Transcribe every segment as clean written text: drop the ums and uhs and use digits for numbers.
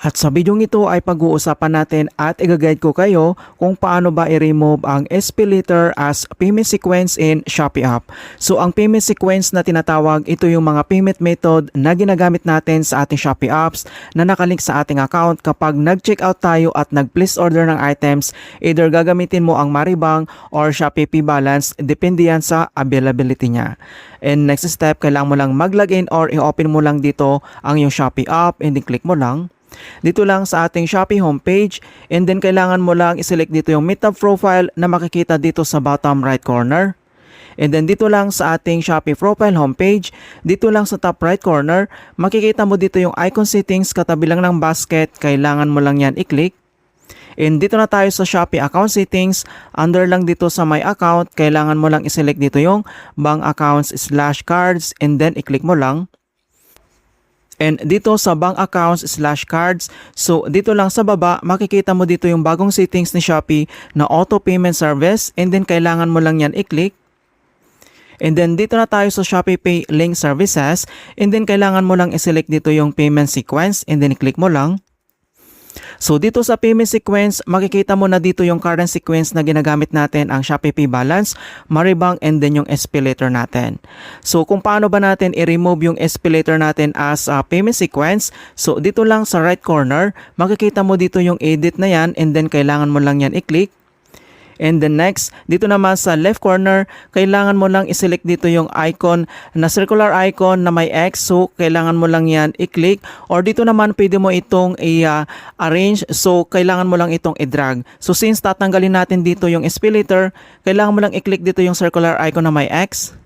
At sa bidyong ito ay pag-uusapan natin at i-guide ko kayo kung paano ba i-remove ang SPLater as payment sequence in Shopee app. So ang payment sequence na tinatawag, ito yung mga payment method na ginagamit natin sa ating Shopee apps na nakalink sa ating account kapag nag-checkout tayo at nag-place order ng items. Either gagamitin mo ang Maribang or Shopee P-Balance, depende yan sa availability niya. And next step, kailangan mo lang mag-login or i-open mo lang dito ang yung Shopee app and then click mo lang. Dito lang sa ating Shopee homepage, and then kailangan mo lang i-select dito yung Meetup profile na makikita dito sa bottom right corner. And then dito lang sa ating Shopee profile homepage, dito lang sa top right corner, makikita mo dito yung icon settings katabi lang ng basket, kailangan mo lang yan i-click. And dito na tayo sa Shopee account settings, under lang dito sa my account, kailangan mo lang i-select dito yung bank accounts/cards and then i-click mo lang. And dito sa bank accounts/cards, so dito lang sa baba, makikita mo dito yung bagong settings ni Shopee na auto payment service, and then kailangan mo lang yan i-click. And then dito na tayo sa Shopee Pay link services, and then kailangan mo lang i-select dito yung payment sequence, and then i-click mo lang. So dito sa payment sequence, makikita mo na dito yung current sequence na ginagamit natin, ang Shopee P-Balance, Maribang, and then yung SPLater natin. So kung paano ba natin i-remove yung SPLater natin as payment sequence, so dito lang sa right corner, makikita mo dito yung edit na yan, and then kailangan mo lang yan i-click. And then next, dito naman sa left corner, kailangan mo lang i-select dito yung icon na circular icon na may X. So, kailangan mo lang yan i-click. Or dito naman, pwede mo itong i-arrange. So, kailangan mo lang itong i-drag. So, since tatanggalin natin dito yung SPLater, kailangan mo lang i-click dito yung circular icon na may X.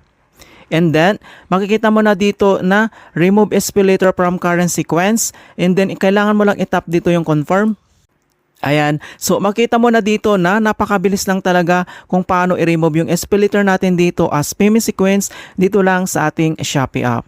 And then, makikita mo na dito na remove SPLater from current sequence. And then, kailangan mo lang i-tap dito yung confirm. Ayan, so makita mo na dito na napakabilis lang talaga kung paano i-remove yung SPLater natin dito as payment sequence dito lang sa ating Shopee app.